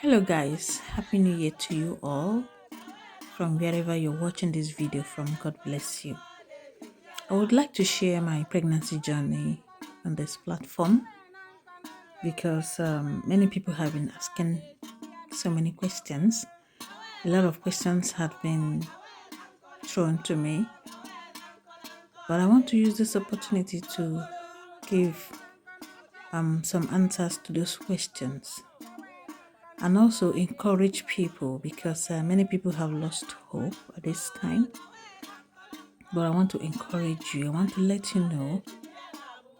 Hello guys, happy new year to you all from wherever you're watching this video from. God bless you. I would like to share my pregnancy journey on this platform because many people have been asking so many questions. A lot of questions have been thrown to me, but I want to use this opportunity to give some answers to those questions and also encourage people because many people have lost hope at this time. But I want to encourage you. I want to let you know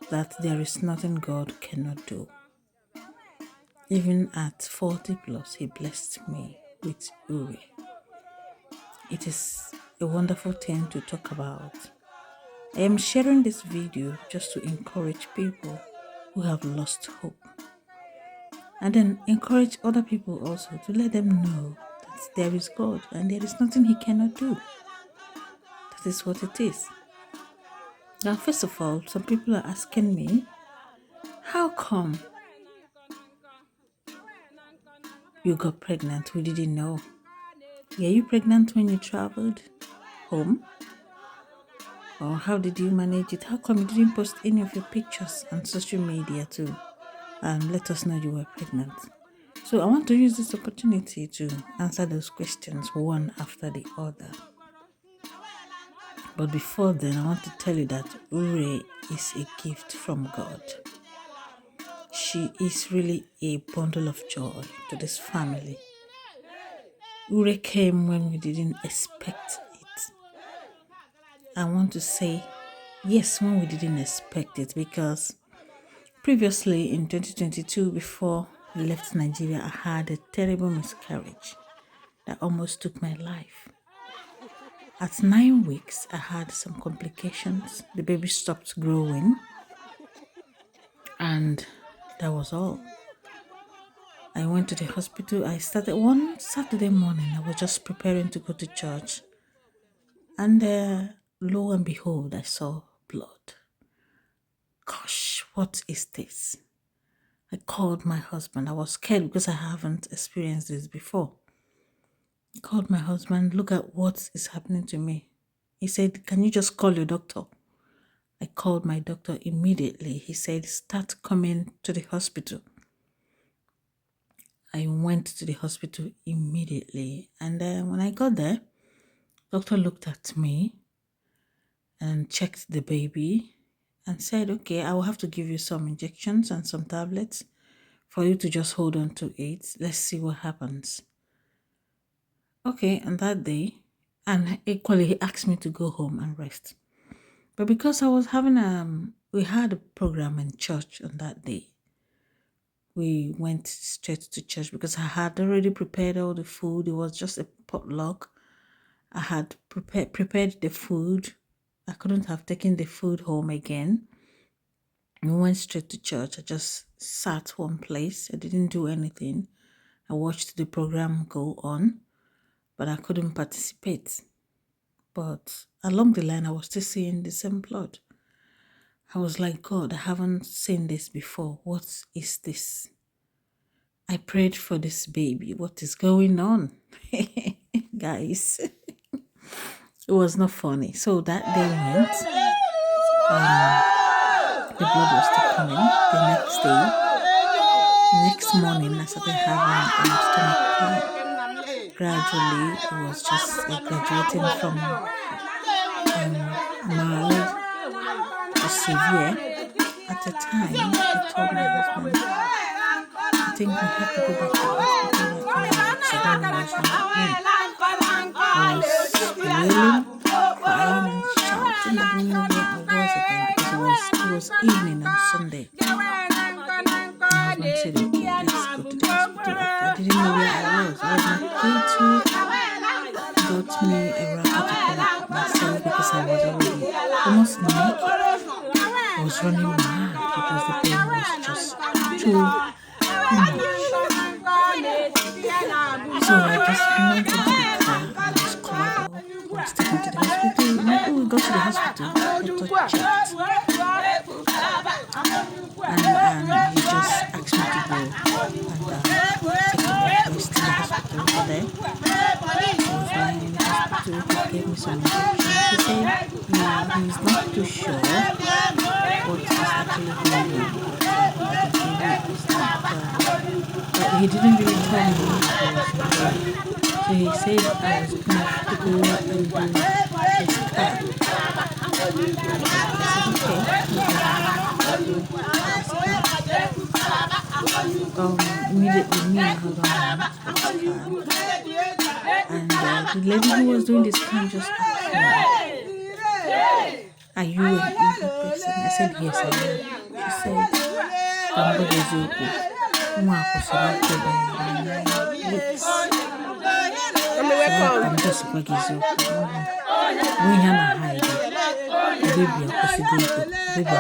that there is nothing God cannot do. Even at 40 plus, He blessed me with Uri. It is a wonderful thing to talk about. I am sharing this video just to encourage people who have lost hope. And then encourage other people also to let them know that there is God and there is nothing He cannot do. That is what it is. Now, first of all, some people are asking me, how come you got pregnant? We didn't know. Were you pregnant when you traveled home? Or how did you manage it? How come you didn't post any of your pictures on social media to let us know you were pregnant? So I want to use this opportunity to answer those questions one after the other. But before then, I want to tell you that Ure is a gift from God. She is really a bundle of joy to this family. Ure came when we didn't expect it. I want to say yes, when we didn't expect it, because previously in 2022, before I left Nigeria, I had a terrible miscarriage that almost took my life. At 9 weeks, I had some complications. The baby stopped growing, and that was all. I went to the hospital. I started one Saturday morning. I was just preparing to go to church, and lo and behold, I saw blood. Gosh, what is this? I called my husband. I was scared because I haven't experienced this before. I called my husband, look at what is happening to me. He said, can you just call your doctor? I called my doctor immediately. He said, start coming to the hospital. I went to the hospital immediately. And when I got there, doctor looked at me and checked the baby and said, okay, I will have to give you some injections and some tablets for you to just hold on to it. Let's see what happens. Okay, and that day, and equally he asked me to go home and rest. But because I was having we had a program in church on that day. We went straight to church because I had already prepared all the food. It was just a potluck. I had prepared the food. I couldn't have taken the food home again. We went straight to church. I just sat one place. I didn't do anything. I watched the program go on, but I couldn't participate. But along the line, I was still seeing the same blood. I was like, God, I haven't seen this before. What is this? I prayed for this baby. What is going on? Guys, it was not funny. So that day went. The blood was still coming. The next morning, I started having stomach pain. Gradually, it was just graduating from mild to severe. At the time, I told my husband, I think we have to go back to the hospital right now because I don't know what's wrong with me. I was wailing, crying, and shouting. I didn't know where I was again because it was evening on Sunday. My husband said, okay, let's go to the hospital. I didn't know where I was. I was like, got me a wrapper to cover myself because I was already almost naked. I was running mad because the pain was just too much. So I just went into the car and I was covered up. I was taken to the hospital. When we got to the hospital, the doctor checked. And he just asked me to go and take the blood over there. I was lying in the hospital. He gave me some injections. He said he's not too sure what is actually going on, but the baby is not. He didn't really tell me if he was okay. So he said I was gonna have to go and do a scan. I said okay, no problem. Immediately me and my husband went for the scan, and the lady who was doing the scan just asked me, "Are you an Igbo person?" I said, "Yes, I am." She said, "Kambogezoku, nwa kwụsịrị ike by 9 weeks." Kambogezoku, we na hide. The baby akwụsịgo ito, the baby ahụ.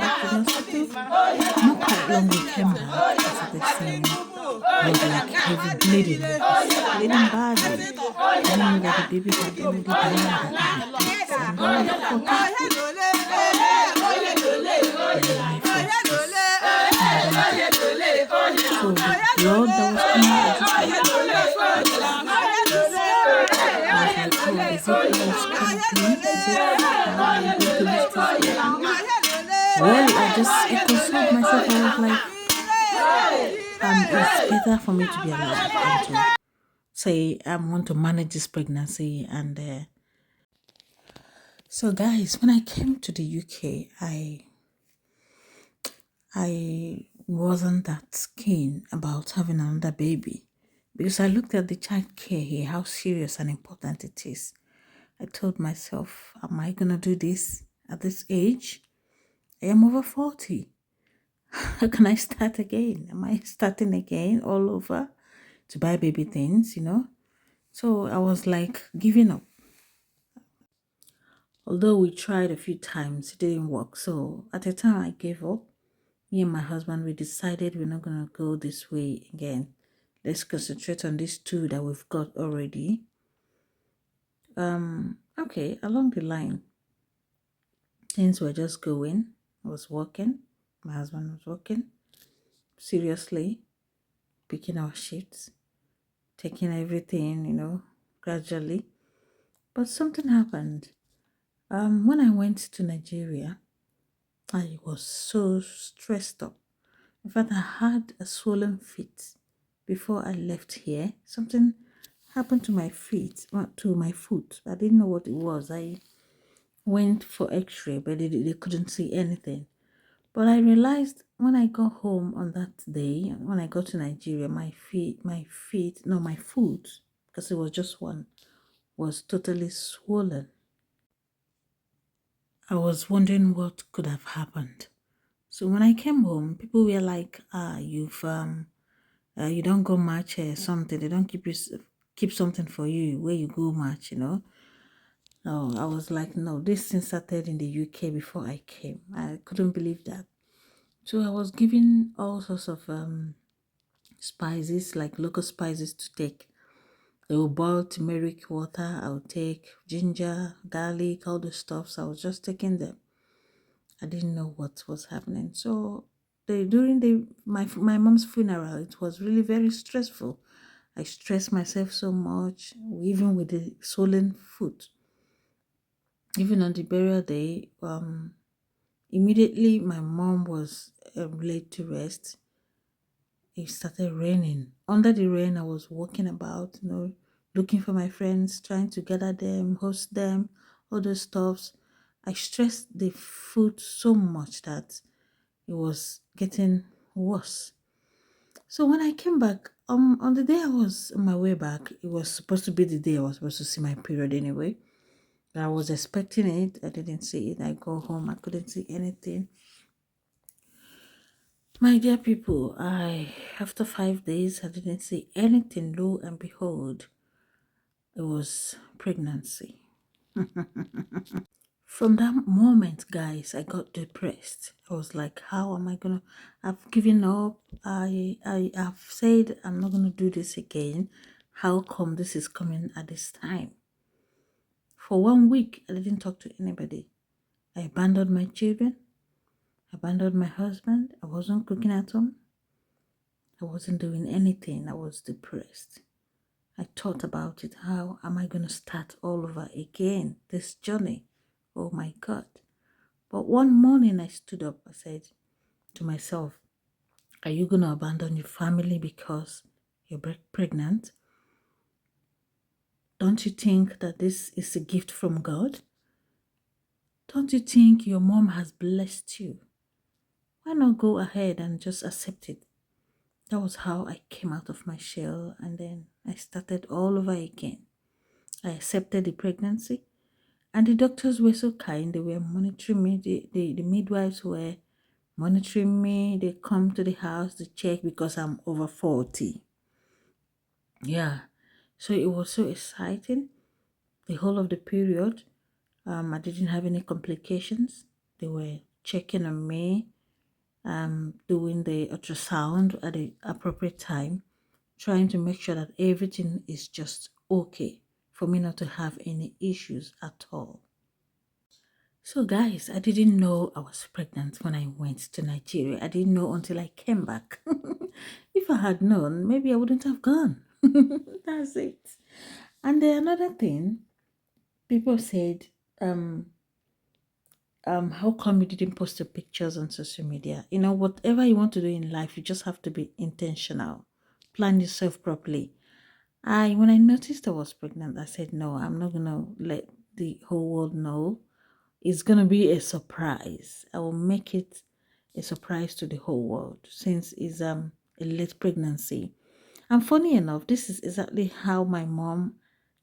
Not quite long we came back. I started seeing blood like heavy bleeding, bleeding badly. I knew that the baby had already died at so the blood that was coming out just like is it bleed? Is it well, I consoled myself. I was like, it's better for me to be alive than to say I want to manage this pregnancy. And so, guys, when I came to the UK, I wasn't that keen about having another baby because I looked at the child care here, how serious and important it is. I told myself, am I gonna do this at this age? I am over 40. How can I start again? Am I starting again all over to buy baby things, So I was like giving up. Although we tried a few times, it didn't work. So at the time I gave up, me and my husband, we decided we're not going to go this way again. Let's concentrate on these two that we've got already. Okay, along the line, things were just going. I was working. My husband was working. Seriously, picking our shifts, taking everything, gradually. But something happened. When I went to Nigeria, I was so stressed up. In fact, I had a swollen feet before I left here. Something happened to my feet, to my foot. I didn't know what it was. I went for x-ray, but they couldn't see anything. But I realized when I got home on that day, when I got to Nigeria, my foot, because it was just one, was totally swollen. I was wondering what could have happened. So when I came home, people were like, you don't go match something. They don't keep something for you where you go match, No, I was like, no, this thing started in the UK before I came. I couldn't believe that. So I was given all sorts of spices, like local spices to take. They will boil turmeric water. I would take ginger, garlic, all the stuffs. I was just taking them. I didn't know what was happening. So during my mom's funeral, it was really very stressful. I stressed myself so much, even with the swollen foot. Even on the burial day, immediately my mom was laid to rest. It started raining. Under the rain, I was walking about, looking for my friends, trying to gather them, host them, all those stuffs. I stressed the food so much that it was getting worse. So when I came back, on the day I was on my way back, it was supposed to be the day I was supposed to see my period anyway. But I was expecting it. I didn't see it. I go home. I couldn't see anything. My dear people, after 5 days, I didn't see anything. Lo and behold, it was pregnancy. From that moment, guys, I got depressed. I was like, how am I gonna? I've given up. I've said I'm not gonna do this again. How come this is coming at this time? For 1 week, I didn't talk to anybody. I abandoned my children. Abandoned my husband. I wasn't cooking at home. I wasn't doing anything. I was depressed. I thought about it. How am I going to start all over again? This journey. Oh my God. But one morning I stood up. I said to myself, are you going to abandon your family because you're pregnant? Don't you think that this is a gift from God? Don't you think your mom has blessed you? Why not go ahead and just accept it? That was how I came out of my shell, and then I started all over again. I accepted the pregnancy, and the doctors were so kind. They were monitoring me. The midwives were monitoring me. They come to the house to check because I'm over 40. Yeah. So it was so exciting. The whole of the period, I didn't have any complications. They were checking on me, doing the ultrasound at the appropriate time, trying to make sure that everything is just okay for me not to have any issues at all. So, guys, I didn't know I was pregnant when I went to Nigeria. I didn't know until I came back. If I had known, maybe I wouldn't have gone. That's it. And then another thing, people said, how come you didn't post your pictures on social media? You know, whatever you want to do in life, you just have to be intentional. Plan yourself properly. When I noticed I was pregnant, I said, no, I'm not gonna let the whole world know. It's gonna be a surprise. I will make it a surprise to the whole world since it's a late pregnancy. And funny enough, this is exactly how my mom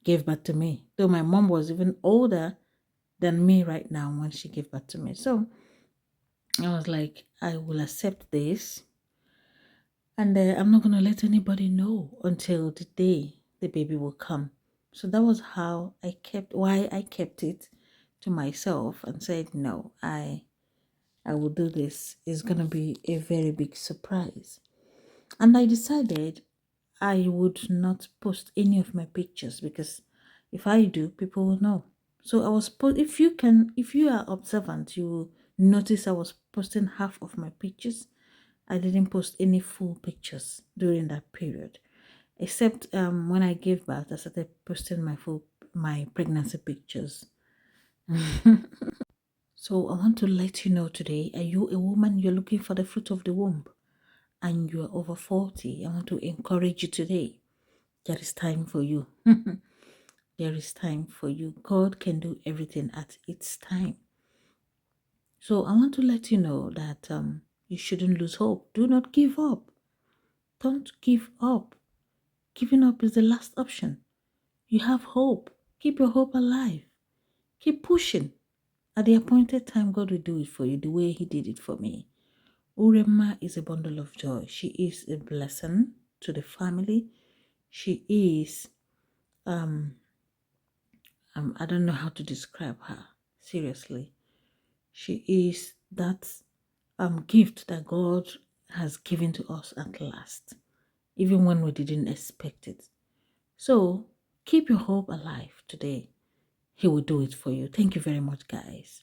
gave birth to me. Though my mom was even older than me right now when she gave birth to me. So I was like, I will accept this. And I'm not going to let anybody know until the day the baby will come. So that was why I kept it to myself and said, no, I will do this. It's going to be a very big surprise. And I decided I would not post any of my pictures because if I do, people will know. So I was if you are observant, you will notice I was posting half of my pictures. I didn't post any full pictures during that period, except when I gave birth, I started posting my pregnancy pictures. So I want to let you know today: are you a woman? You're looking for the fruit of the womb, and you're over 40. I want to encourage you today. There is time for you. There is time for you. God can do everything at its time. So I want to let you know that you shouldn't lose hope. Do not give up. Don't give up. Giving up is the last option. You have hope. Keep your hope alive. Keep pushing. At the appointed time, God will do it for you the way He did it for me. Urema is a bundle of joy. She is a blessing to the family. She is, I don't know how to describe her. Seriously. She is that gift that God has given to us at last, even when we didn't expect it. So keep your hope alive today. He will do it for you. Thank you very much, guys.